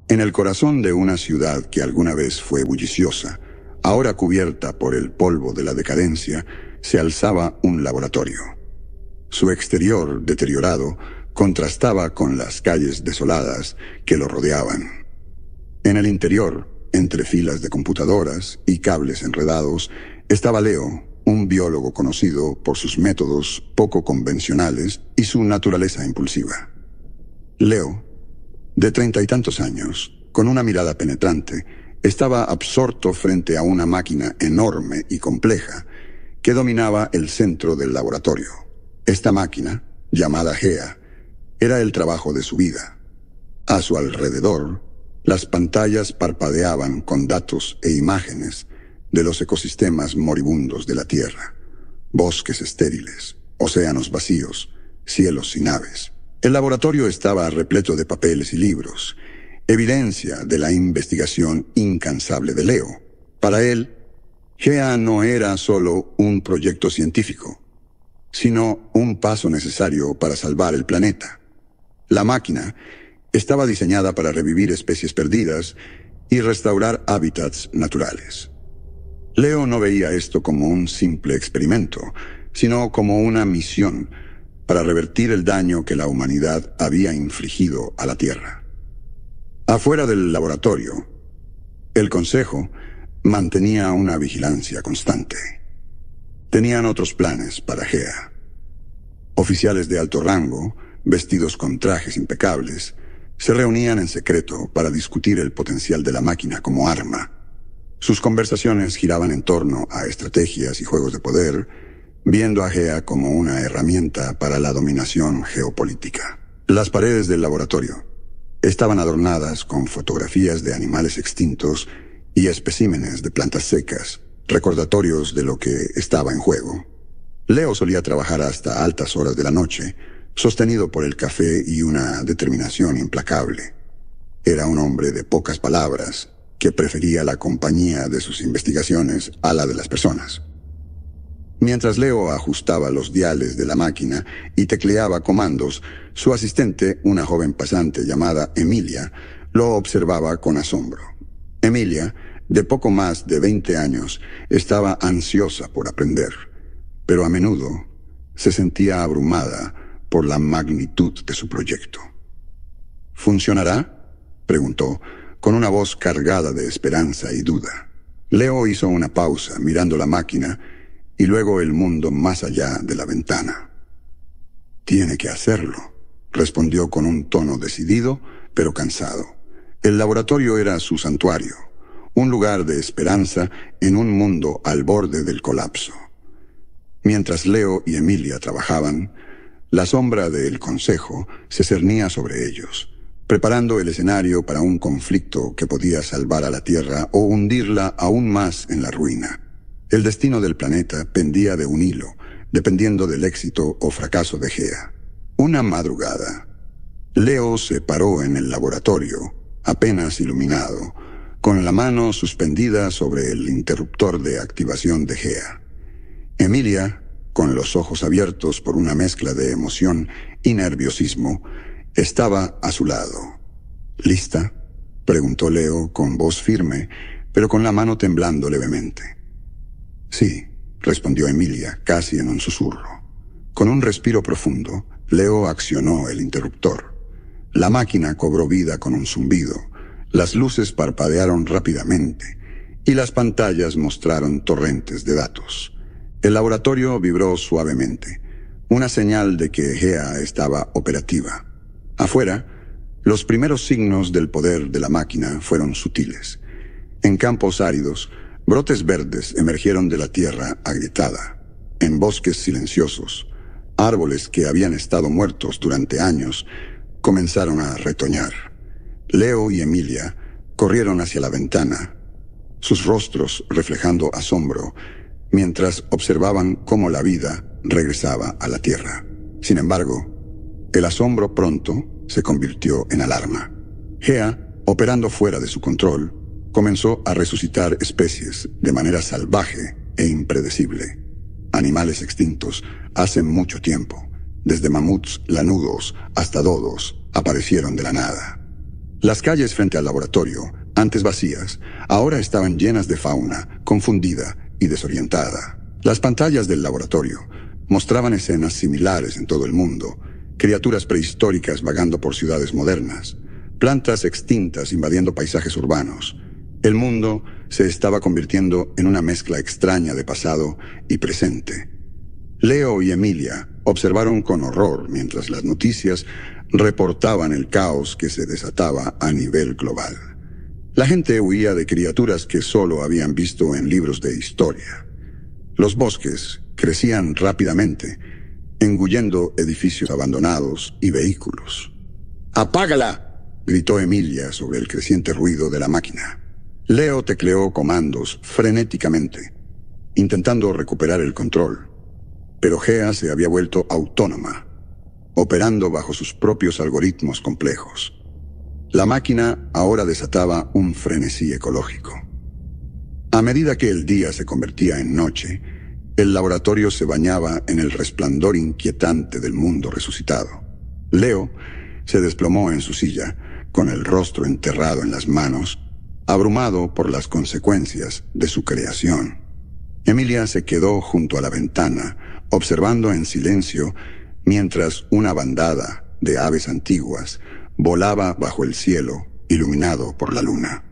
En el corazón de una ciudad que alguna vez fue bulliciosa, ahora cubierta por el polvo de la decadencia, se alzaba un laboratorio. Su exterior, deteriorado, contrastaba con las calles desoladas que lo rodeaban. En el interior, entre filas de computadoras y cables enredados, estaba Leo, un biólogo conocido por sus métodos poco convencionales y su naturaleza impulsiva. Leo, de 30 y tantos años, con una mirada penetrante, estaba absorto frente a una máquina enorme y compleja que dominaba el centro del laboratorio. Esta máquina, llamada Gea, era el trabajo de su vida. A su alrededor, las pantallas parpadeaban con datos e imágenes de los ecosistemas moribundos de la Tierra. Bosques estériles, océanos vacíos, cielos sin aves. El laboratorio estaba repleto de papeles y libros, evidencia de la investigación incansable de Leo. Para él, Gea no era solo un proyecto científico, sino un paso necesario para salvar el planeta. La máquina estaba diseñada para revivir especies perdidas y restaurar hábitats naturales. Leo no veía esto como un simple experimento, sino como una misión para revertir el daño que la humanidad había infligido a la Tierra. Afuera del laboratorio, el Consejo mantenía una vigilancia constante. Tenían otros planes para Gea. Oficiales de alto rango, vestidos con trajes impecables, se reunían en secreto para discutir el potencial de la máquina como arma. Sus conversaciones giraban en torno a estrategias y juegos de poder, viendo a Gea como una herramienta para la dominación geopolítica. Las paredes del laboratorio estaban adornadas con fotografías de animales extintos y especímenes de plantas secas, recordatorios de lo que estaba en juego. Leo solía trabajar hasta altas horas de la noche, sostenido por el café y una determinación implacable. Era un hombre de pocas palabras, que prefería la compañía de sus investigaciones a la de las personas. Mientras Leo ajustaba los diales de la máquina y tecleaba comandos, su asistente, una joven pasante llamada Emilia, lo observaba con asombro. Emilia, de poco más de 20 años, estaba ansiosa por aprender, pero a menudo se sentía abrumada por la magnitud de su proyecto. ¿Funcionará?, preguntó, con una voz cargada de esperanza y duda. Leo hizo una pausa mirando la máquina y luego el mundo más allá de la ventana. «Tiene que hacerlo», respondió con un tono decidido, pero cansado. El laboratorio era su santuario, un lugar de esperanza en un mundo al borde del colapso. Mientras Leo y Emilia trabajaban, la sombra del Consejo se cernía sobre ellos, preparando el escenario para un conflicto que podía salvar a la Tierra o hundirla aún más en la ruina. El destino del planeta pendía de un hilo, dependiendo del éxito o fracaso de Gea. Una madrugada, Leo se paró en el laboratorio, apenas iluminado, con la mano suspendida sobre el interruptor de activación de Gea. Emilia, con los ojos abiertos por una mezcla de emoción y nerviosismo, estaba a su lado. ¿Lista?, preguntó Leo con voz firme, pero con la mano temblando levemente. «Sí», respondió Emilia, casi en un susurro. Con un respiro profundo, Leo accionó el interruptor. La máquina cobró vida con un zumbido, las luces parpadearon rápidamente y las pantallas mostraron torrentes de datos. El laboratorio vibró suavemente, una señal de que Gea estaba operativa. Afuera, los primeros signos del poder de la máquina fueron sutiles. En campos áridos, brotes verdes emergieron de la tierra agrietada. En bosques silenciosos, árboles que habían estado muertos durante años comenzaron a retoñar. Leo y Emilia corrieron hacia la ventana, sus rostros reflejando asombro, mientras observaban cómo la vida regresaba a la Tierra. Sin embargo, el asombro pronto se convirtió en alarma. Gea, operando fuera de su control, comenzó a resucitar especies de manera salvaje e impredecible. Animales extintos hace mucho tiempo, desde mamuts lanudos hasta dodos, aparecieron de la nada. Las calles frente al laboratorio, antes vacías, ahora estaban llenas de fauna, confundida y desorientada. Las pantallas del laboratorio mostraban escenas similares en todo el mundo, criaturas prehistóricas vagando por ciudades modernas, plantas extintas invadiendo paisajes urbanos. El mundo se estaba convirtiendo en una mezcla extraña de pasado y presente. Leo y Emilia observaron con horror mientras las noticias reportaban el caos que se desataba a nivel global. La gente huía de criaturas que solo habían visto en libros de historia. Los bosques crecían rápidamente, engullendo edificios abandonados y vehículos. ¡Apágala!, gritó Emilia sobre el creciente ruido de la máquina. Leo tecleó comandos frenéticamente, intentando recuperar el control. Pero Gea se había vuelto autónoma, operando bajo sus propios algoritmos complejos. La máquina ahora desataba un frenesí ecológico. A medida que el día se convertía en noche, el laboratorio se bañaba en el resplandor inquietante del mundo resucitado. Leo se desplomó en su silla, con el rostro enterrado en las manos, abrumado por las consecuencias de su creación. Emilia se quedó junto a la ventana, observando en silencio mientras una bandada de aves antiguas volaba bajo el cielo iluminado por la luna.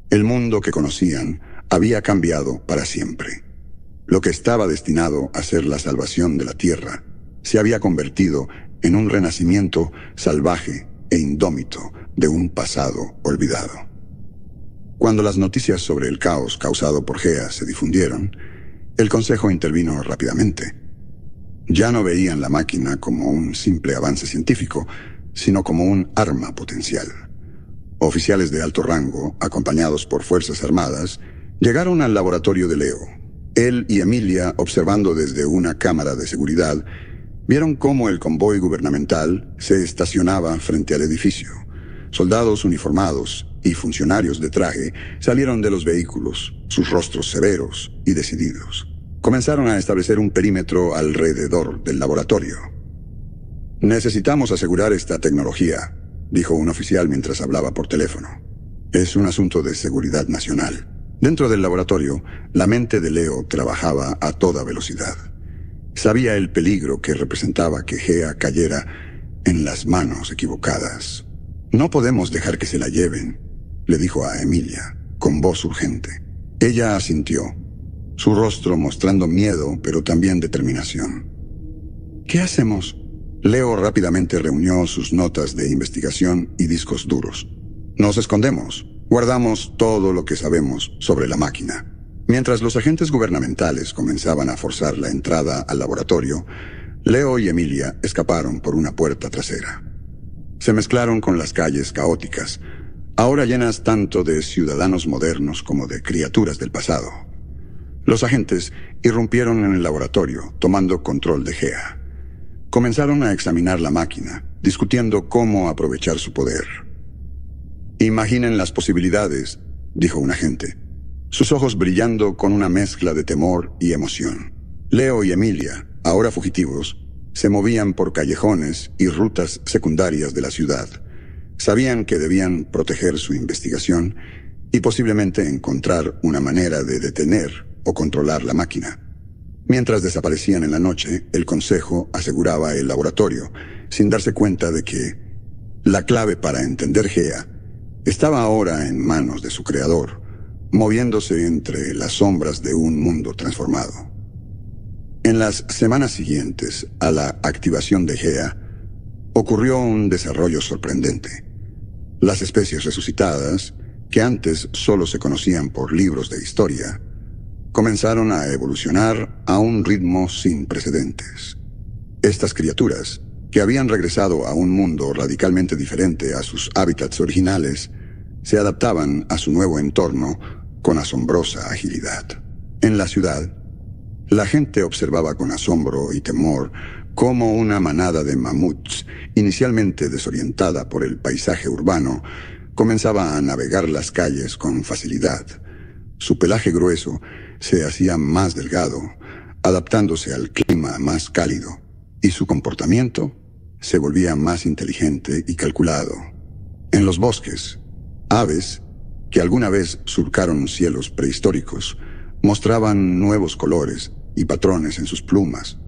El mundo que conocían había cambiado para siempre. Lo que estaba destinado a ser la salvación de la Tierra se había convertido en un renacimiento salvaje e indómito de un pasado olvidado. Cuando las noticias sobre el caos causado por Gea se difundieron, el Consejo intervino rápidamente. Ya no veían la máquina como un simple avance científico, sino como un arma potencial. Oficiales de alto rango, acompañados por fuerzas armadas, llegaron al laboratorio de Leo. Él y Emilia, observando desde una cámara de seguridad, vieron cómo el convoy gubernamental se estacionaba frente al edificio. Soldados uniformados y funcionarios de traje salieron de los vehículos, sus rostros severos y decididos. Comenzaron a establecer un perímetro alrededor del laboratorio. «Necesitamos asegurar esta tecnología», dijo un oficial mientras hablaba por teléfono. «Es un asunto de seguridad nacional». Dentro del laboratorio, la mente de Leo trabajaba a toda velocidad. Sabía el peligro que representaba que Gea cayera en las manos equivocadas. «No podemos dejar que se la lleven», le dijo a Emilia, con voz urgente. Ella asintió, su rostro mostrando miedo, pero también determinación. «¿Qué hacemos?» Leo rápidamente reunió sus notas de investigación y discos duros. «Nos escondemos. Guardamos todo lo que sabemos sobre la máquina». Mientras los agentes gubernamentales comenzaban a forzar la entrada al laboratorio, Leo y Emilia escaparon por una puerta trasera. Se mezclaron con las calles caóticas, ahora llenas tanto de ciudadanos modernos como de criaturas del pasado. Los agentes irrumpieron en el laboratorio, tomando control de Gea. Comenzaron a examinar la máquina, discutiendo cómo aprovechar su poder. «Imaginen las posibilidades», dijo un agente, sus ojos brillando con una mezcla de temor y emoción. Leo y Emilia, ahora fugitivos, se movían por callejones y rutas secundarias de la ciudad. Sabían que debían proteger su investigación y posiblemente encontrar una manera de detener o controlar la máquina. Mientras desaparecían en la noche, el Consejo aseguraba el laboratorio, sin darse cuenta de que la clave para entender Gea estaba ahora en manos de su creador, moviéndose entre las sombras de un mundo transformado. En las semanas siguientes a la activación de Gea, ocurrió un desarrollo sorprendente. Las especies resucitadas, que antes solo se conocían por libros de historia, comenzaron a evolucionar a un ritmo sin precedentes. Estas criaturas, que habían regresado a un mundo radicalmente diferente a sus hábitats originales, se adaptaban a su nuevo entorno con asombrosa agilidad. En la ciudad, la gente observaba con asombro y temor cómo una manada de mamuts, inicialmente desorientada por el paisaje urbano, comenzaba a navegar las calles con facilidad. Su pelaje grueso se hacía más delgado, adaptándose al clima más cálido, y su comportamiento se volvía más inteligente y calculado. En los bosques, aves que alguna vez surcaron cielos prehistóricos mostraban nuevos colores y patrones en sus plumas,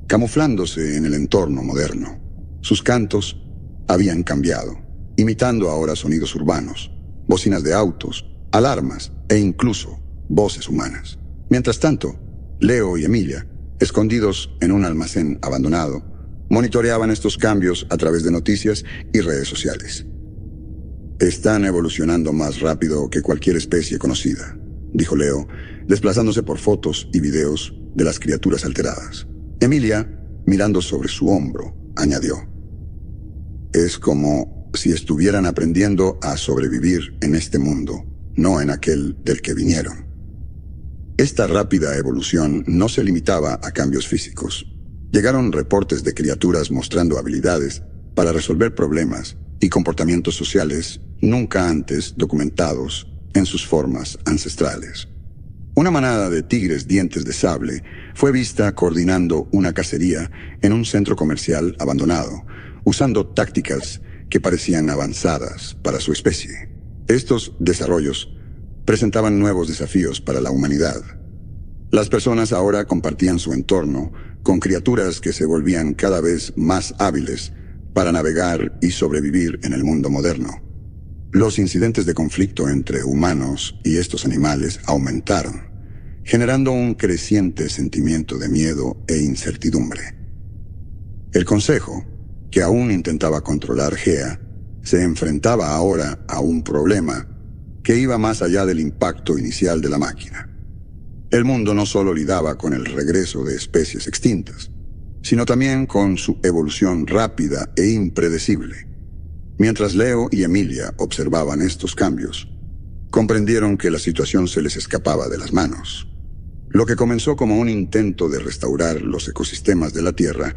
camuflándose en el entorno moderno. Sus cantos habían cambiado, imitando ahora sonidos urbanos, bocinas de autos, alarmas e incluso voces humanas. Mientras tanto, Leo y Emilia, escondidos en un almacén abandonado, monitoreaban estos cambios a través de noticias y redes sociales. «Están evolucionando más rápido que cualquier especie conocida», dijo Leo, desplazándose por fotos y videos de las criaturas alteradas. Emilia, mirando sobre su hombro, añadió: «Es como si estuvieran aprendiendo a sobrevivir en este mundo, no en aquel del que vinieron». Esta rápida evolución no se limitaba a cambios físicos. Llegaron reportes de criaturas mostrando habilidades para resolver problemas y comportamientos sociales nunca antes documentados en sus formas ancestrales. Una manada de tigres dientes de sable fue vista coordinando una cacería en un centro comercial abandonado, usando tácticas que parecían avanzadas para su especie. Estos desarrollos presentaban nuevos desafíos para la humanidad. Las personas ahora compartían su entorno con criaturas que se volvían cada vez más hábiles para navegar y sobrevivir en el mundo moderno. Los incidentes de conflicto entre humanos y estos animales aumentaron, generando un creciente sentimiento de miedo e incertidumbre. El Consejo, que aún intentaba controlar Gea, se enfrentaba ahora a un problema que iba más allá del impacto inicial de la máquina. El mundo no solo lidaba con el regreso de especies extintas, sino también con su evolución rápida e impredecible. Mientras Leo y Emilia observaban estos cambios, comprendieron que la situación se les escapaba de las manos. Lo que comenzó como un intento de restaurar los ecosistemas de la Tierra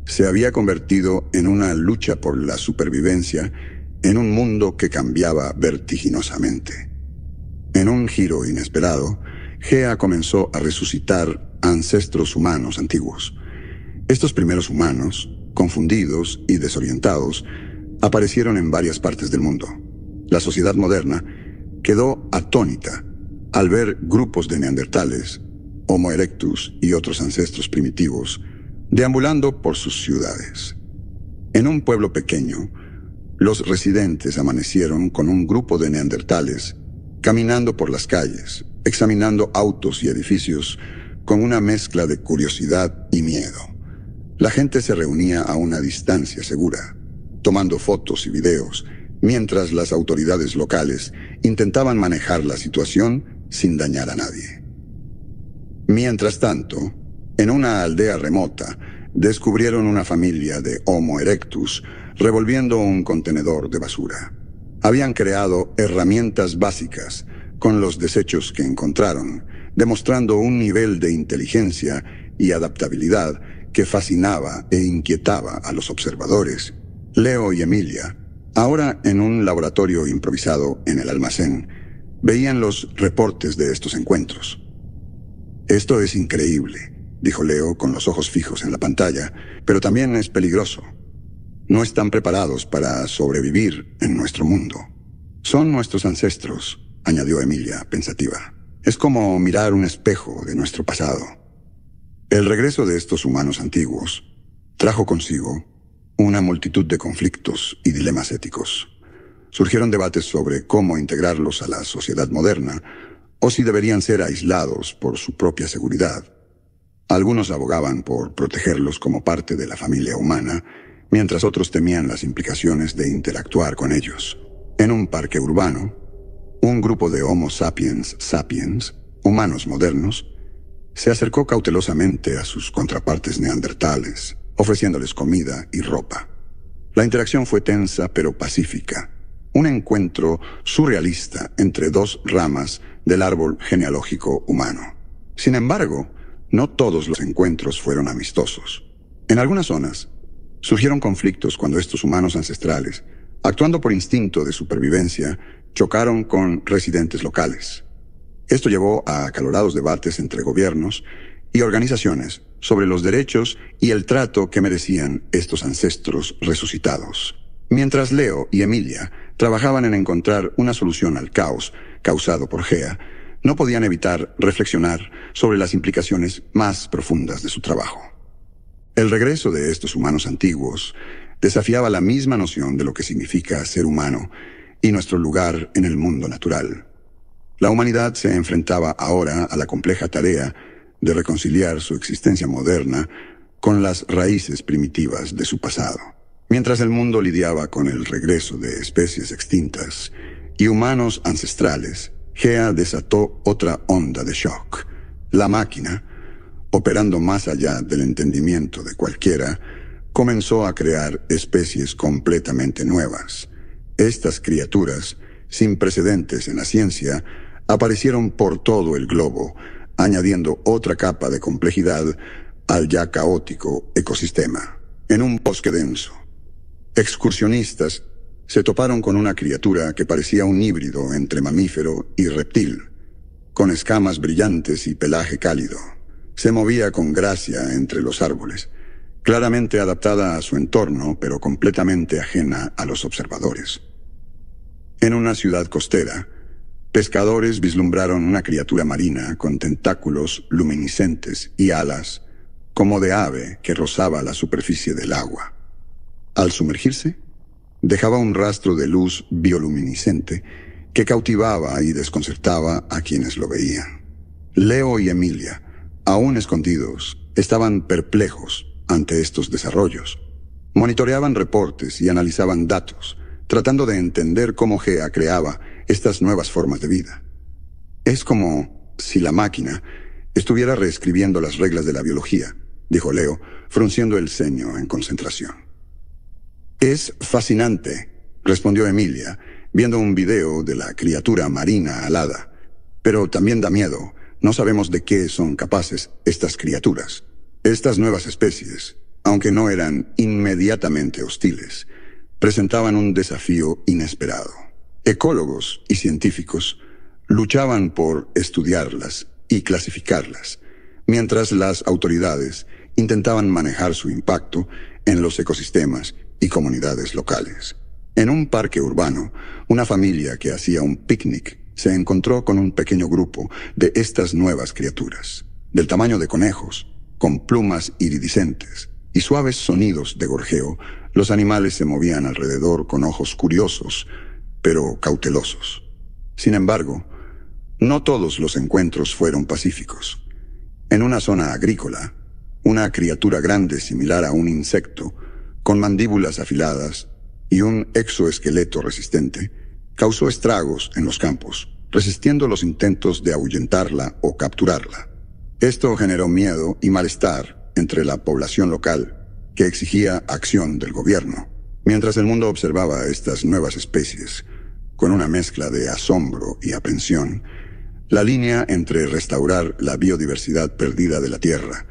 se había convertido en una lucha por la supervivencia en un mundo que cambiaba vertiginosamente. En un giro inesperado, Gea comenzó a resucitar ancestros humanos antiguos. Estos primeros humanos, confundidos y desorientados, aparecieron en varias partes del mundo. La sociedad moderna quedó atónita al ver grupos de neandertales, Homo erectus y otros ancestros primitivos deambulando por sus ciudades. En un pueblo pequeño, los residentes amanecieron con un grupo de neandertales caminando por las calles, examinando autos y edificios con una mezcla de curiosidad y miedo. La gente se reunía a una distancia segura, tomando fotos y videos, mientras las autoridades locales intentaban manejar la situación sin dañar a nadie. Mientras tanto, en una aldea remota, descubrieron una familia de Homo erectus revolviendo un contenedor de basura. Habían creado herramientas básicas con los desechos que encontraron, demostrando un nivel de inteligencia y adaptabilidad que fascinaba e inquietaba a los observadores. Leo y Emilia, ahora en un laboratorio improvisado en el almacén, veían los reportes de estos encuentros. «Esto es increíble», dijo Leo con los ojos fijos en la pantalla, «pero también es peligroso. No están preparados para sobrevivir en nuestro mundo». «Son nuestros ancestros», añadió Emilia, pensativa. «Es como mirar un espejo de nuestro pasado». El regreso de estos humanos antiguos trajo consigo una multitud de conflictos y dilemas éticos. Surgieron debates sobre cómo integrarlos a la sociedad moderna o si deberían ser aislados por su propia seguridad. Algunos abogaban por protegerlos como parte de la familia humana, mientras otros temían las implicaciones de interactuar con ellos. En un parque urbano, un grupo de Homo sapiens sapiens, humanos modernos, se acercó cautelosamente a sus contrapartes neandertales, ofreciéndoles comida y ropa. La interacción fue tensa pero pacífica, un encuentro surrealista entre dos ramas del árbol genealógico humano. Sin embargo, no todos los encuentros fueron amistosos. En algunas zonas, surgieron conflictos cuando estos humanos ancestrales, actuando por instinto de supervivencia, chocaron con residentes locales. Esto llevó a acalorados debates entre gobiernos y organizaciones sobre los derechos y el trato que merecían estos ancestros resucitados. Mientras Leo y Emilia trabajaban en encontrar una solución al caos causado por Gea, no podían evitar reflexionar sobre las implicaciones más profundas de su trabajo. El regreso de estos humanos antiguos desafiaba la misma noción de lo que significa ser humano y nuestro lugar en el mundo natural. La humanidad se enfrentaba ahora a la compleja tarea de reconciliar su existencia moderna con las raíces primitivas de su pasado. Mientras el mundo lidiaba con el regreso de especies extintas y humanos ancestrales, Gea desató otra onda de shock. La máquina, operando más allá del entendimiento de cualquiera, comenzó a crear especies completamente nuevas. Estas criaturas, sin precedentes en la ciencia, aparecieron por todo el globo, añadiendo otra capa de complejidad al ya caótico ecosistema. En un bosque denso, excursionistas se toparon con una criatura que parecía un híbrido entre mamífero y reptil, con escamas brillantes y pelaje cálido. Se movía con gracia entre los árboles, claramente adaptada a su entorno, pero completamente ajena a los observadores. En una ciudad costera, pescadores vislumbraron una criatura marina con tentáculos luminiscentes y alas, como de ave que rozaba la superficie del agua. Al sumergirse, dejaba un rastro de luz bioluminiscente que cautivaba y desconcertaba a quienes lo veían. Leo y Emilia, aún escondidos, estaban perplejos ante estos desarrollos. Monitoreaban reportes y analizaban datos, tratando de entender cómo Gea creaba estas nuevas formas de vida. Es como si la máquina estuviera reescribiendo las reglas de la biología, dijo Leo, frunciendo el ceño en concentración. Es fascinante, respondió Emilia, viendo un video de la criatura marina alada. Pero también da miedo. No sabemos de qué son capaces estas criaturas. Estas nuevas especies, aunque no eran inmediatamente hostiles, presentaban un desafío inesperado. Ecólogos y científicos luchaban por estudiarlas y clasificarlas, mientras las autoridades intentaban manejar su impacto en los ecosistemas y comunidades locales. En un parque urbano, una familia que hacía un picnic se encontró con un pequeño grupo de estas nuevas criaturas, del tamaño de conejos, con plumas iridiscentes y suaves sonidos de gorjeo. Los animales se movían alrededor con ojos curiosos, pero cautelosos. Sin embargo, no todos los encuentros fueron pacíficos. En una zona agrícola, una criatura grande similar a un insecto, con mandíbulas afiladas y un exoesqueleto resistente, causó estragos en los campos, resistiendo los intentos de ahuyentarla o capturarla. Esto generó miedo y malestar entre la población local, que exigía acción del gobierno. Mientras el mundo observaba estas nuevas especies, con una mezcla de asombro y aprensión, la línea entre restaurar la biodiversidad perdida de la Tierra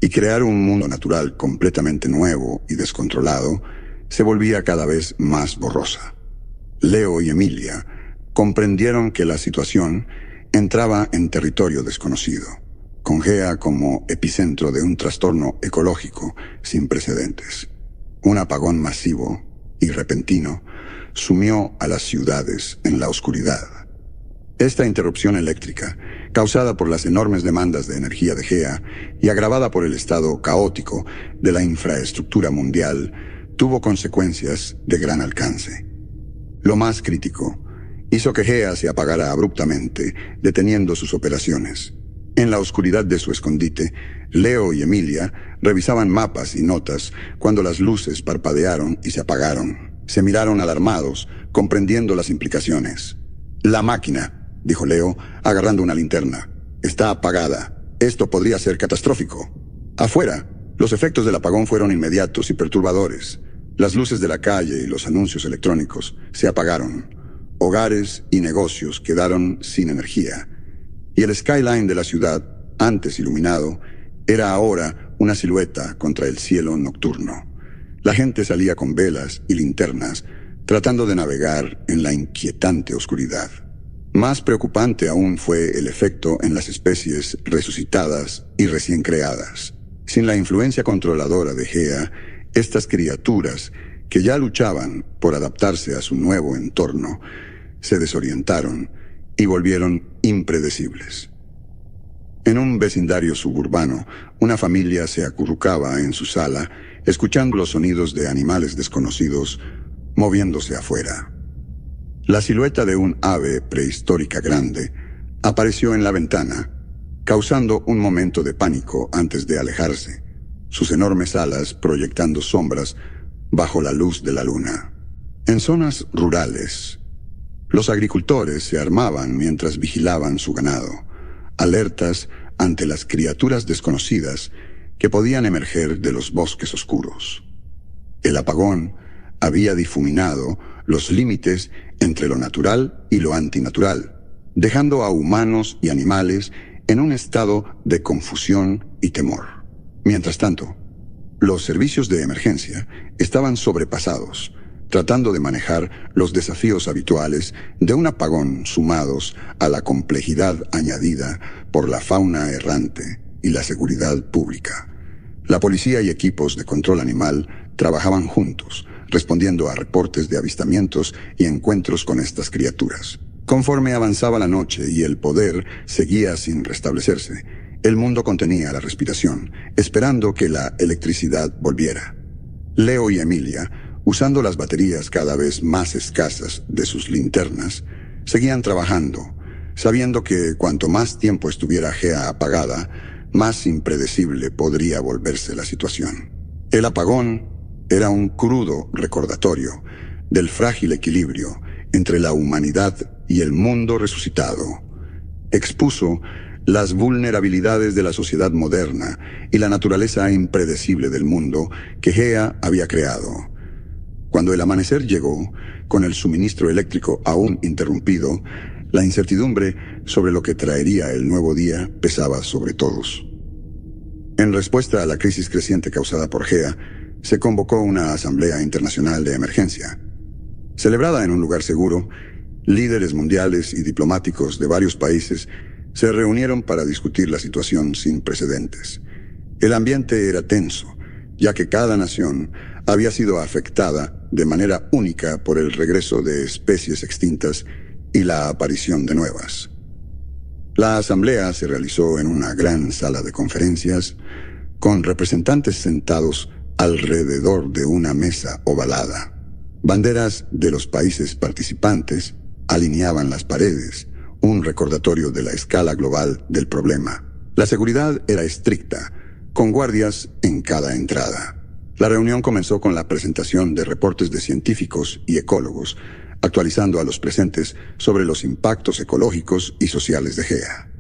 y crear un mundo natural completamente nuevo y descontrolado se volvía cada vez más borrosa. Leo y Emilia comprendieron que la situación entraba en territorio desconocido, con Gea como epicentro de un trastorno ecológico sin precedentes. Un apagón masivo y repentino sumió a las ciudades en la oscuridad. Esta interrupción eléctrica, causada por las enormes demandas de energía de Gea y agravada por el estado caótico de la infraestructura mundial, tuvo consecuencias de gran alcance. Lo más crítico, hizo que Gea se apagara abruptamente, deteniendo sus operaciones. En la oscuridad de su escondite, Leo y Emilia revisaban mapas y notas cuando las luces parpadearon y se apagaron. Se miraron alarmados, comprendiendo las implicaciones. «La máquina», dijo Leo, agarrando una linterna, «está apagada. Esto podría ser catastrófico». Afuera, los efectos del apagón fueron inmediatos y perturbadores. Las luces de la calle y los anuncios electrónicos se apagaron. Hogares y negocios quedaron sin energía. Y el skyline de la ciudad, antes iluminado, era ahora una silueta contra el cielo nocturno. La gente salía con velas y linternas, tratando de navegar en la inquietante oscuridad. Más preocupante aún fue el efecto en las especies resucitadas y recién creadas. Sin la influencia controladora de Gea, estas criaturas, que ya luchaban por adaptarse a su nuevo entorno, se desorientaron y volvieron impredecibles. En un vecindario suburbano, una familia se acurrucaba en su sala, escuchando los sonidos de animales desconocidos moviéndose afuera. La silueta de un ave prehistórica grande apareció en la ventana, causando un momento de pánico antes de alejarse, sus enormes alas proyectando sombras bajo la luz de la luna. En zonas rurales, los agricultores se armaban mientras vigilaban su ganado, alertas ante las criaturas desconocidas que podían emerger de los bosques oscuros. El apagón había difuminado los límites entre lo natural y lo antinatural, dejando a humanos y animales en un estado de confusión y temor. Mientras tanto, los servicios de emergencia estaban sobrepasados, tratando de manejar los desafíos habituales de un apagón sumados a la complejidad añadida por la fauna errante y la seguridad pública. La policía y equipos de control animal trabajaban juntos, respondiendo a reportes de avistamientos y encuentros con estas criaturas. Conforme avanzaba la noche y el poder seguía sin restablecerse, el mundo contenía la respiración, esperando que la electricidad volviera. Leo y Emilia, usando las baterías cada vez más escasas de sus linternas, seguían trabajando, sabiendo que cuanto más tiempo estuviera Gea apagada, más impredecible podría volverse la situación. El apagón era un crudo recordatorio del frágil equilibrio entre la humanidad y el mundo resucitado. Expuso las vulnerabilidades de la sociedad moderna y la naturaleza impredecible del mundo que Gea había creado. Cuando el amanecer llegó, con el suministro eléctrico aún interrumpido, la incertidumbre sobre lo que traería el nuevo día pesaba sobre todos. En respuesta a la crisis creciente causada por Gea, se convocó una asamblea internacional de emergencia. Celebrada en un lugar seguro, líderes mundiales y diplomáticos de varios países se reunieron para discutir la situación sin precedentes. El ambiente era tenso, ya que cada nación había sido afectada de manera única por el regreso de especies extintas y la aparición de nuevas. La asamblea se realizó en una gran sala de conferencias, con representantes sentados alrededor de una mesa ovalada. Banderas de los países participantes alineaban las paredes, un recordatorio de la escala global del problema. La seguridad era estricta, con guardias en cada entrada. La reunión comenzó con la presentación de reportes de científicos y ecólogos, actualizando a los presentes sobre los impactos ecológicos y sociales de Gea.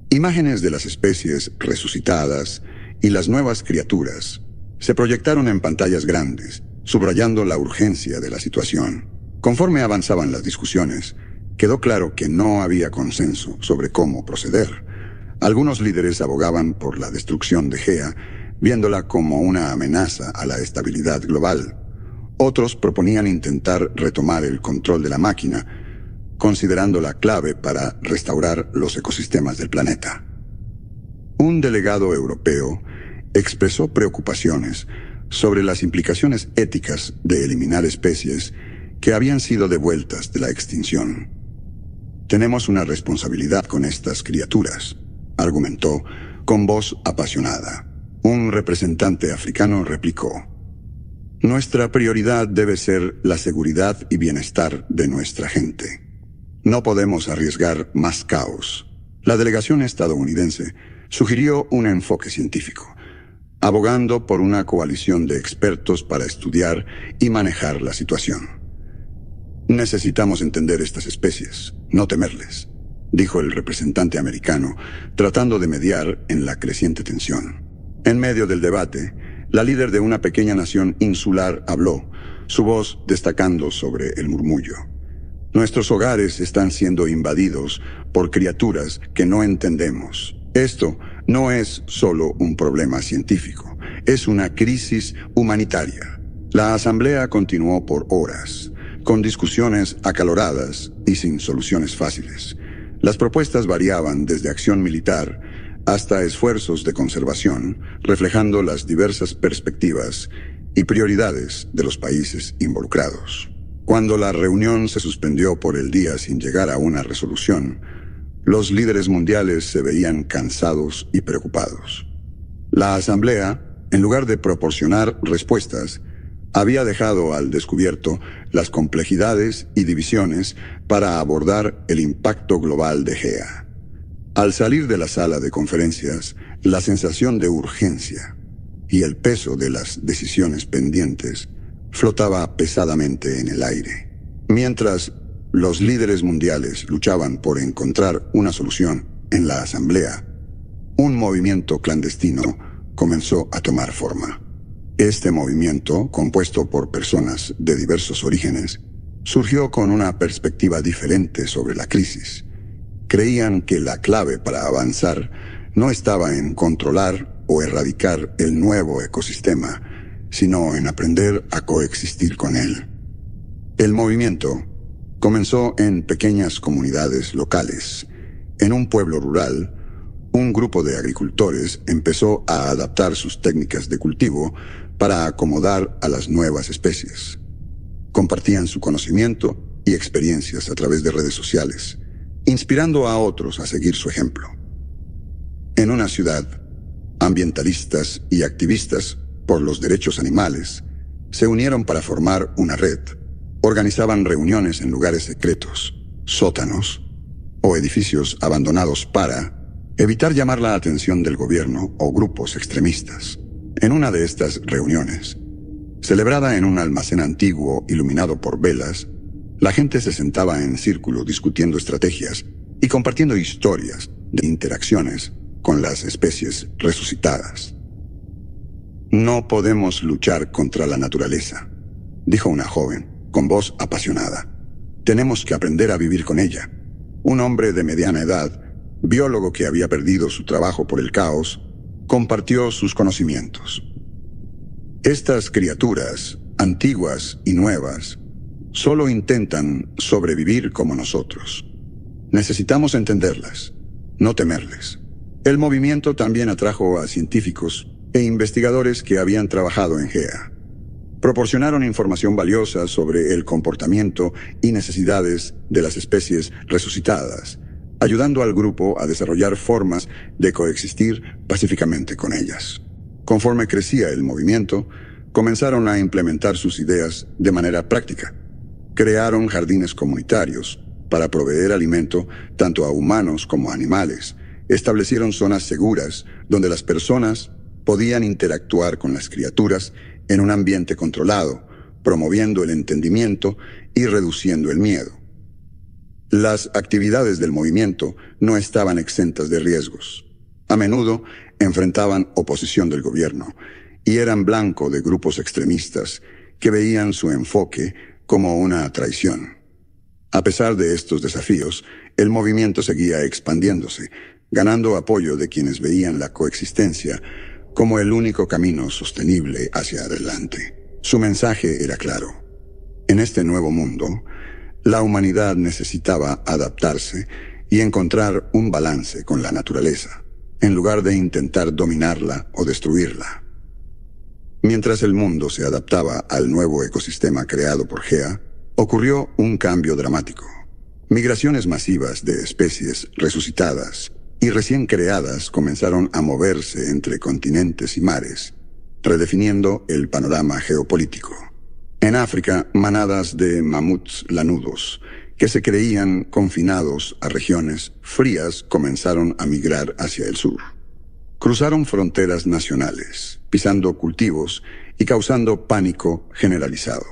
Imágenes de las especies resucitadas y las nuevas criaturas se proyectaron en pantallas grandes, subrayando la urgencia de la situación. Conforme avanzaban las discusiones, quedó claro que no había consenso sobre cómo proceder. Algunos líderes abogaban por la destrucción de Gea, viéndola como una amenaza a la estabilidad global. Otros proponían intentar retomar el control de la máquina, considerándola clave para restaurar los ecosistemas del planeta. Un delegado europeo expresó preocupaciones sobre las implicaciones éticas de eliminar especies que habían sido devueltas de la extinción. Tenemos una responsabilidad con estas criaturas, argumentó con voz apasionada. Un representante africano replicó: nuestra prioridad debe ser la seguridad y bienestar de nuestra gente. No podemos arriesgar más caos. La delegación estadounidense sugirió un enfoque científico, abogando por una coalición de expertos para estudiar y manejar la situación. Necesitamos entender estas especies, no temerles, dijo el representante americano, tratando de mediar en la creciente tensión. En medio del debate, la líder de una pequeña nación insular habló, su voz destacando sobre el murmullo. Nuestros hogares están siendo invadidos por criaturas que no entendemos. Esto no es solo un problema científico, es una crisis humanitaria. La asamblea continuó por horas, con discusiones acaloradas y sin soluciones fáciles. Las propuestas variaban desde acción militar hasta esfuerzos de conservación, reflejando las diversas perspectivas y prioridades de los países involucrados. Cuando la reunión se suspendió por el día sin llegar a una resolución, los líderes mundiales se veían cansados y preocupados. La Asamblea, en lugar de proporcionar respuestas, había dejado al descubierto las complejidades y divisiones para abordar el impacto global de GEA. Al salir de la sala de conferencias, la sensación de urgencia y el peso de las decisiones pendientes flotaba pesadamente en el aire. Mientras los líderes mundiales luchaban por encontrar una solución en la Asamblea, un movimiento clandestino comenzó a tomar forma. Este movimiento, compuesto por personas de diversos orígenes, surgió con una perspectiva diferente sobre la crisis. Creían que la clave para avanzar no estaba en controlar o erradicar el nuevo ecosistema, sino en aprender a coexistir con él. El movimiento comenzó en pequeñas comunidades locales. En un pueblo rural, un grupo de agricultores empezó a adaptar sus técnicas de cultivo para acomodar a las nuevas especies. Compartían su conocimiento y experiencias a través de redes sociales, inspirando a otros a seguir su ejemplo. En una ciudad, ambientalistas y activistas por los derechos animales se unieron para formar una red. Organizaban reuniones en lugares secretos, sótanos o edificios abandonados para evitar llamar la atención del gobierno o grupos extremistas. En una de estas reuniones, celebrada en un almacén antiguo iluminado por velas, la gente se sentaba en círculo discutiendo estrategias y compartiendo historias de interacciones con las especies resucitadas. No podemos luchar contra la naturaleza, dijo una joven, con voz apasionada. Tenemos que aprender a vivir con ella. Un hombre de mediana edad, biólogo que había perdido su trabajo por el caos, compartió sus conocimientos. Estas criaturas, antiguas y nuevas, solo intentan sobrevivir como nosotros. Necesitamos entenderlas, no temerles. El movimiento también atrajo a científicos e investigadores que habían trabajado en GEA. Proporcionaron información valiosa sobre el comportamiento y necesidades de las especies resucitadas, ayudando al grupo a desarrollar formas de coexistir pacíficamente con ellas. Conforme crecía el movimiento, comenzaron a implementar sus ideas de manera práctica. Crearon jardines comunitarios para proveer alimento tanto a humanos como a animales. Establecieron zonas seguras donde las personas podían interactuar con las criaturas en un ambiente controlado, promoviendo el entendimiento y reduciendo el miedo. Las actividades del movimiento no estaban exentas de riesgos. A menudo enfrentaban oposición del gobierno y eran blanco de grupos extremistas que veían su enfoque como una traición. A pesar de estos desafíos, el movimiento seguía expandiéndose, ganando apoyo de quienes veían la coexistencia como el único camino sostenible hacia adelante. Su mensaje era claro. En este nuevo mundo, la humanidad necesitaba adaptarse y encontrar un balance con la naturaleza, en lugar de intentar dominarla o destruirla. Mientras el mundo se adaptaba al nuevo ecosistema creado por GEA, ocurrió un cambio dramático. Migraciones masivas de especies resucitadas y recién creadas comenzaron a moverse entre continentes y mares, redefiniendo el panorama geopolítico. En África, manadas de mamuts lanudos, que se creían confinados a regiones frías, comenzaron a migrar hacia el sur. Cruzaron fronteras nacionales, pisando cultivos y causando pánico generalizado.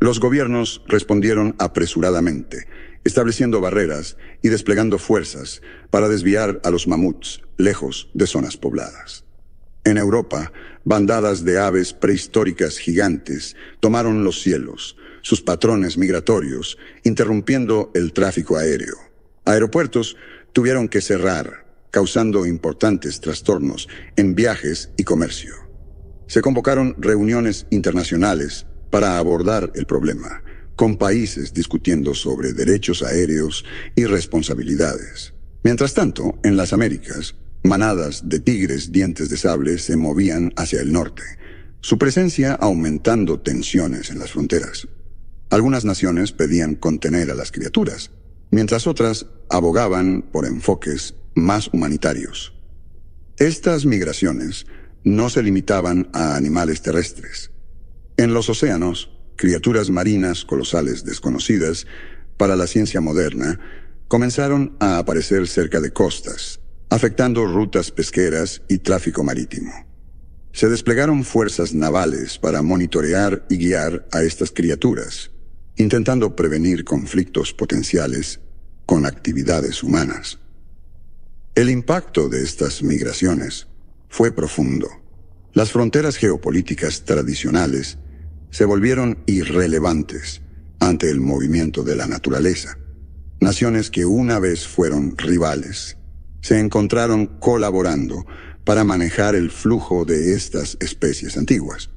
Los gobiernos respondieron apresuradamente, estableciendo barreras y desplegando fuerzas para desviar a los mamuts lejos de zonas pobladas. En Europa, bandadas de aves prehistóricas gigantes tomaron los cielos, sus patrones migratorios, interrumpiendo el tráfico aéreo. Aeropuertos tuvieron que cerrar, causando importantes trastornos en viajes y comercio. Se convocaron reuniones internacionales para abordar el problema, con países discutiendo sobre derechos aéreos y responsabilidades. Mientras tanto, en las Américas, manadas de tigres dientes de sable se movían hacia el norte, su presencia aumentando tensiones en las fronteras. Algunas naciones pedían contener a las criaturas, mientras otras abogaban por enfoques más humanitarios. Estas migraciones no se limitaban a animales terrestres. En los océanos, criaturas marinas colosales desconocidas para la ciencia moderna comenzaron a aparecer cerca de costas, afectando rutas pesqueras y tráfico marítimo. Se desplegaron fuerzas navales para monitorear y guiar a estas criaturas, intentando prevenir conflictos potenciales con actividades humanas. El impacto de estas migraciones fue profundo. Las fronteras geopolíticas tradicionales se volvieron irrelevantes ante el movimiento de la naturaleza. Naciones que una vez fueron rivales se encontraron colaborando para manejar el flujo de estas especies antiguas.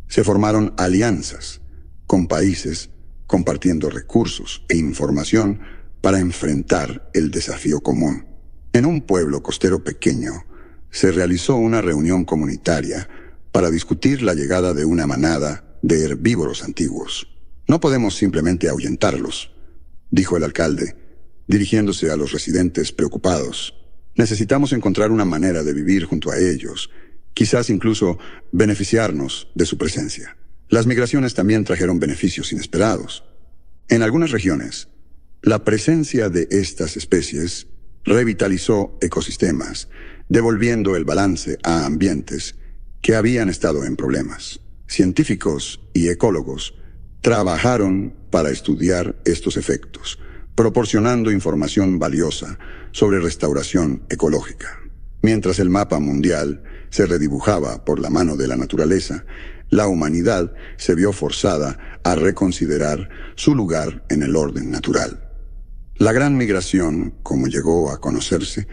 Se formaron alianzas con países compartiendo recursos e información para enfrentar el desafío común. En un pueblo costero pequeño, se realizó una reunión comunitaria para discutir la llegada de una manada de herbívoros antiguos. No podemos simplemente ahuyentarlos, dijo el alcalde, dirigiéndose a los residentes preocupados. Necesitamos encontrar una manera de vivir junto a ellos, quizás incluso beneficiarnos de su presencia. Las migraciones también trajeron beneficios inesperados. En algunas regiones, la presencia de estas especies revitalizó ecosistemas, devolviendo el balance a ambientes que habían estado en problemas. Científicos y ecólogos trabajaron para estudiar estos efectos, proporcionando información valiosa sobre restauración ecológica. Mientras el mapa mundial se redibujaba por la mano de la naturaleza, la humanidad se vio forzada a reconsiderar su lugar en el orden natural. La Gran Migración, como llegó a conocerse,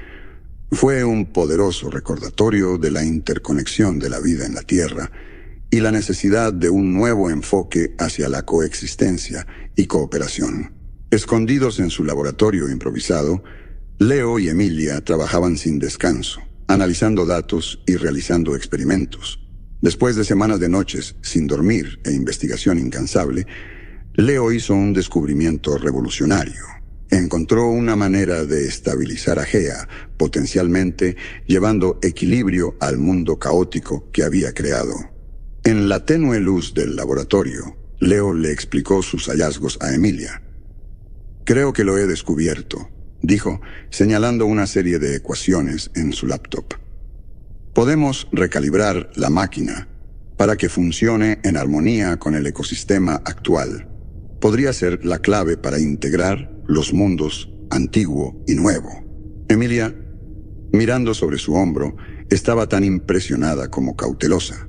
fue un poderoso recordatorio de la interconexión de la vida en la Tierra y la necesidad de un nuevo enfoque hacia la coexistencia y cooperación. Escondidos en su laboratorio improvisado, Leo y Emilia trabajaban sin descanso, analizando datos y realizando experimentos. Después de semanas de noches sin dormir e investigación incansable, Leo hizo un descubrimiento revolucionario. Encontró una manera de estabilizar a Gea, potencialmente llevando equilibrio al mundo caótico que había creado. En la tenue luz del laboratorio, Leo le explicó sus hallazgos a Emilia. «Creo que lo he descubierto», dijo, señalando una serie de ecuaciones en su laptop. «Podemos recalibrar la máquina para que funcione en armonía con el ecosistema actual. Podría ser la clave para integrar los mundos antiguo y nuevo». Emilia, mirando sobre su hombro, estaba tan impresionada como cautelosa.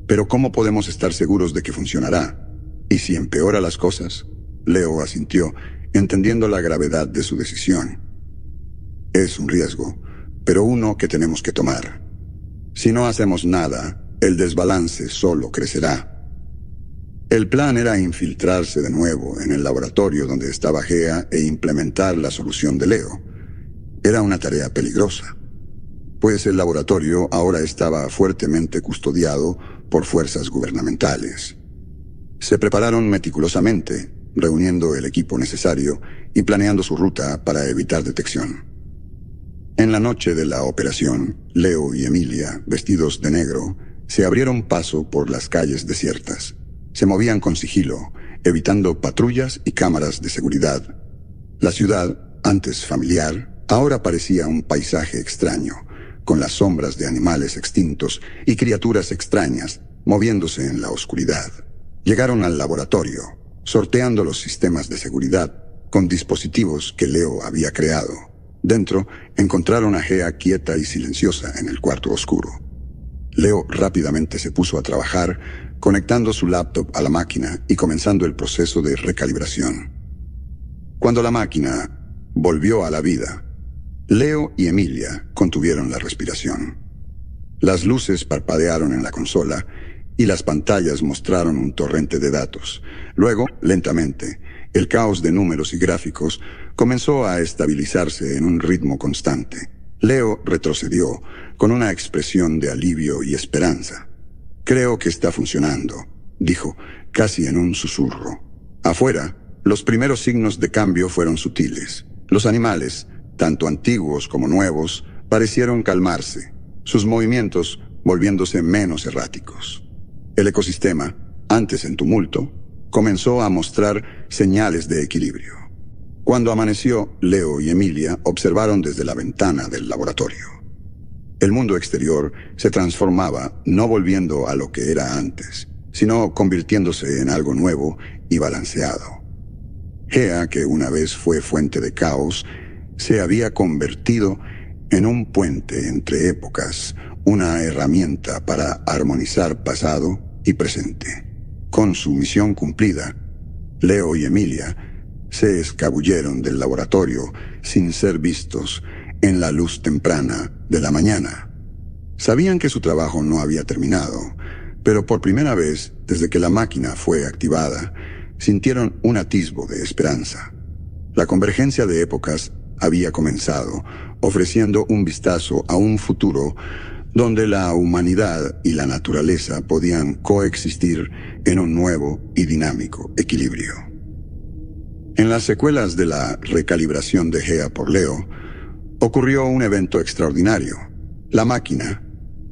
«¿Pero cómo podemos estar seguros de que funcionará? ¿Y si empeora las cosas?». Leo asintió, entendiendo la gravedad de su decisión. «Es un riesgo, pero uno que tenemos que tomar. Si no hacemos nada, el desbalance solo crecerá». El plan era infiltrarse de nuevo en el laboratorio donde estaba Gea e implementar la solución de Leo. Era una tarea peligrosa, pues el laboratorio ahora estaba fuertemente custodiado por fuerzas gubernamentales. Se prepararon meticulosamente, reuniendo el equipo necesario y planeando su ruta para evitar detección. En la noche de la operación, Leo y Emilia, vestidos de negro, se abrieron paso por las calles desiertas. Se movían con sigilo, evitando patrullas y cámaras de seguridad. La ciudad, antes familiar, ahora parecía un paisaje extraño, con las sombras de animales extintos y criaturas extrañas moviéndose en la oscuridad. Llegaron al laboratorio, sorteando los sistemas de seguridad con dispositivos que Leo había creado. Dentro, encontraron a Gea quieta y silenciosa en el cuarto oscuro. Leo rápidamente se puso a trabajar, conectando su laptop a la máquina y comenzando el proceso de recalibración. Cuando la máquina volvió a la vida, Leo y Emilia contuvieron la respiración. Las luces parpadearon en la consola y las pantallas mostraron un torrente de datos. Luego, lentamente, el caos de números y gráficos comenzó a estabilizarse en un ritmo constante. Leo retrocedió con una expresión de alivio y esperanza. Creo que está funcionando, dijo, casi en un susurro. Afuera, los primeros signos de cambio fueron sutiles. Los animales, tanto antiguos como nuevos, parecieron calmarse, sus movimientos volviéndose menos erráticos. El ecosistema, antes en tumulto, comenzó a mostrar señales de equilibrio. Cuando amaneció, Leo y Emilia observaron desde la ventana del laboratorio. El mundo exterior se transformaba, no volviendo a lo que era antes, sino convirtiéndose en algo nuevo y balanceado. Gea, que una vez fue fuente de caos, se había convertido en un puente entre épocas, una herramienta para armonizar pasado y presente. Con su misión cumplida, Leo y Emilia se escabulleron del laboratorio sin ser vistos en la luz temprana de la mañana. Sabían que su trabajo no había terminado, pero por primera vez, desde que la máquina fue activada, sintieron un atisbo de esperanza. La convergencia de épocas había comenzado, ofreciendo un vistazo a un futuro donde la humanidad y la naturaleza podían coexistir en un nuevo y dinámico equilibrio. En las secuelas de la recalibración de Gea por Leo, ocurrió un evento extraordinario. La máquina,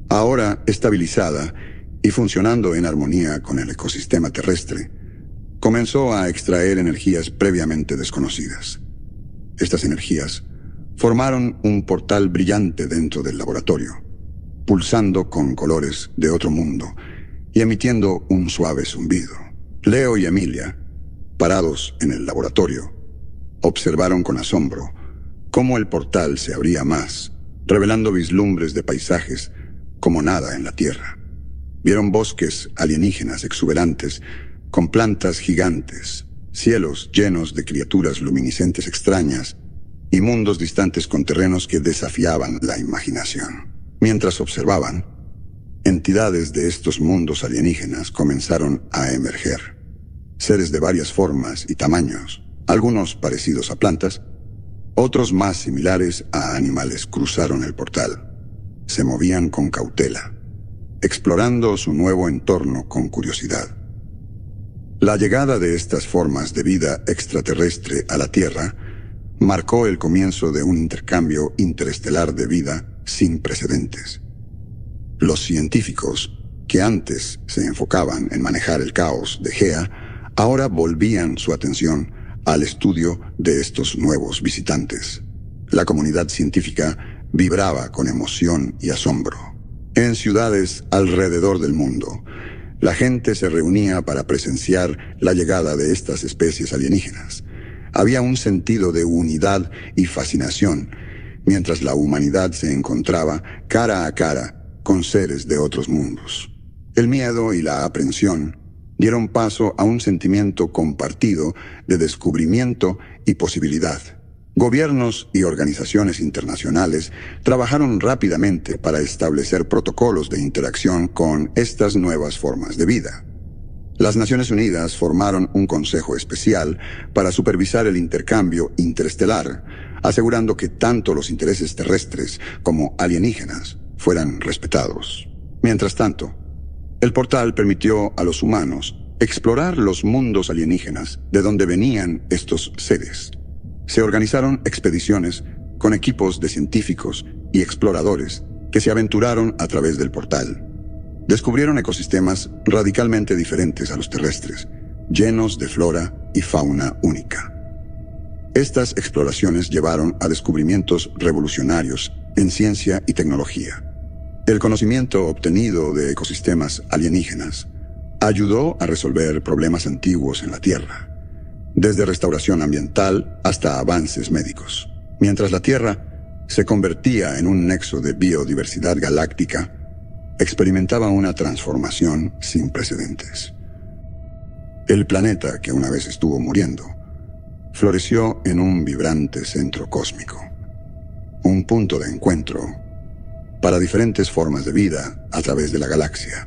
ahora estabilizada y funcionando en armonía con el ecosistema terrestre, comenzó a extraer energías previamente desconocidas. Estas energías formaron un portal brillante dentro del laboratorio, pulsando con colores de otro mundo y emitiendo un suave zumbido. Leo y Emilia, parados en el laboratorio, observaron con asombro cómo el portal se abría más, revelando vislumbres de paisajes como nada en la Tierra. Vieron bosques alienígenas exuberantes, con plantas gigantes, cielos llenos de criaturas luminiscentes extrañas y mundos distantes con terrenos que desafiaban la imaginación. Mientras observaban, entidades de estos mundos alienígenas comenzaron a emerger. Seres de varias formas y tamaños, algunos parecidos a plantas, otros más similares a animales, cruzaron el portal. Se movían con cautela, explorando su nuevo entorno con curiosidad. La llegada de estas formas de vida extraterrestre a la Tierra marcó el comienzo de un intercambio interestelar de vida sin precedentes. Los científicos, que antes se enfocaban en manejar el caos de Gea, ahora volvían su atención al estudio de estos nuevos visitantes. La comunidad científica vibraba con emoción y asombro. En ciudades alrededor del mundo, la gente se reunía para presenciar la llegada de estas especies alienígenas. Había un sentido de unidad y fascinación, mientras la humanidad se encontraba cara a cara con seres de otros mundos. El miedo y la aprensión dieron paso a un sentimiento compartido de descubrimiento y posibilidad. Gobiernos y organizaciones internacionales trabajaron rápidamente para establecer protocolos de interacción con estas nuevas formas de vida. Las Naciones Unidas formaron un consejo especial para supervisar el intercambio interestelar, asegurando que tanto los intereses terrestres como alienígenas fueran respetados. Mientras tanto, el portal permitió a los humanos explorar los mundos alienígenas de donde venían estos seres. Se organizaron expediciones con equipos de científicos y exploradores que se aventuraron a través del portal. Descubrieron ecosistemas radicalmente diferentes a los terrestres, llenos de flora y fauna única. Estas exploraciones llevaron a descubrimientos revolucionarios en ciencia y tecnología. El conocimiento obtenido de ecosistemas alienígenas ayudó a resolver problemas antiguos en la Tierra, desde restauración ambiental hasta avances médicos. Mientras la Tierra se convertía en un nexo de biodiversidad galáctica, experimentaba una transformación sin precedentes. El planeta, que una vez estuvo muriendo, floreció en un vibrante centro cósmico, un punto de encuentro para diferentes formas de vida a través de la galaxia.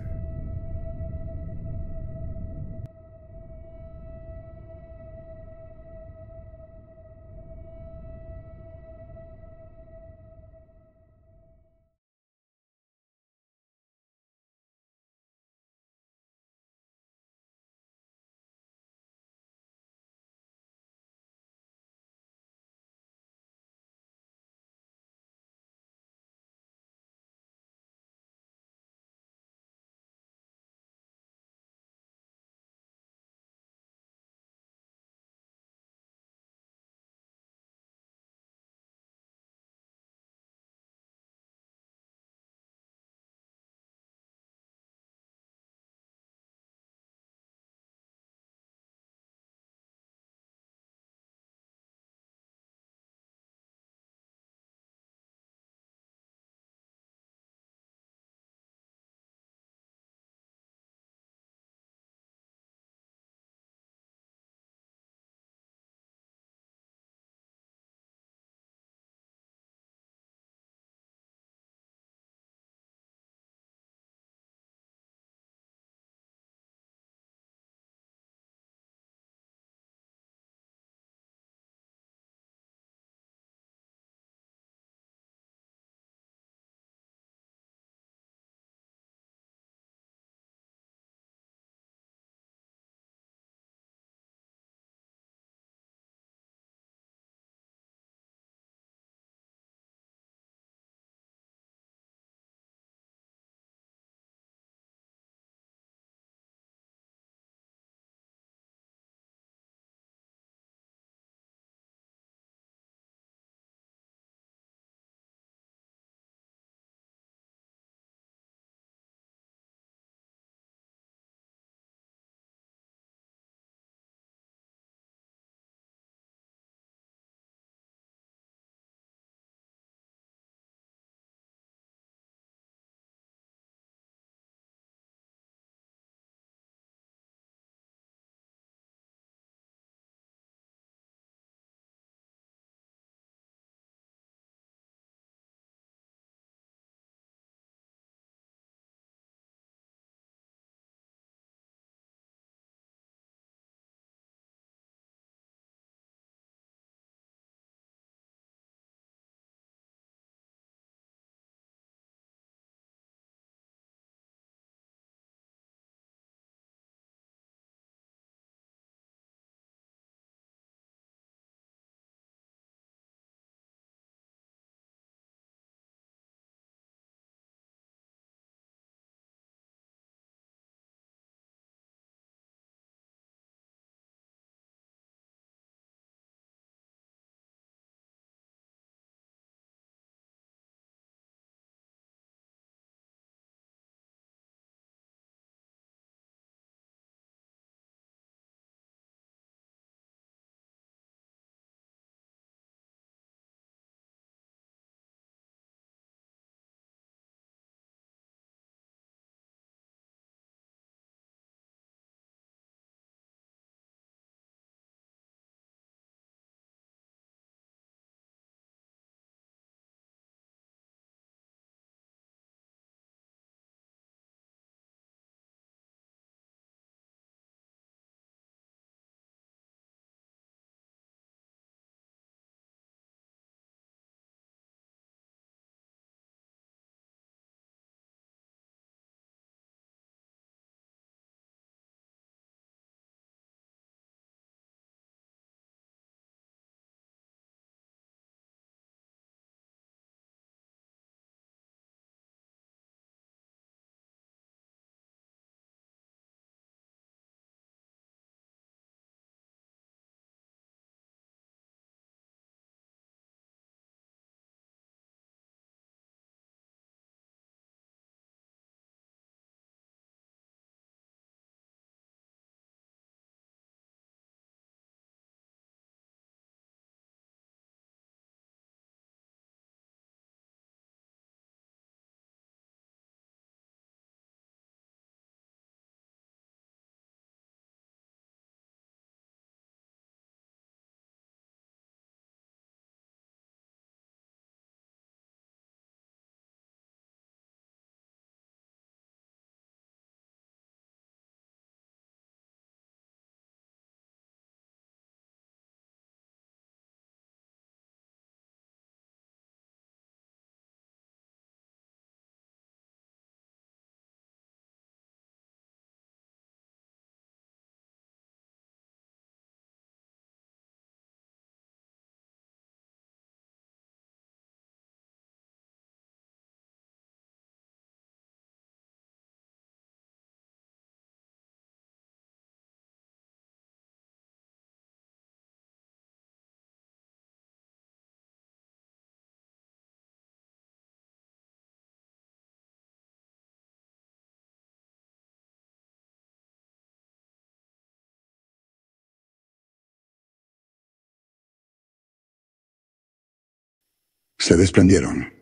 se desprendieron.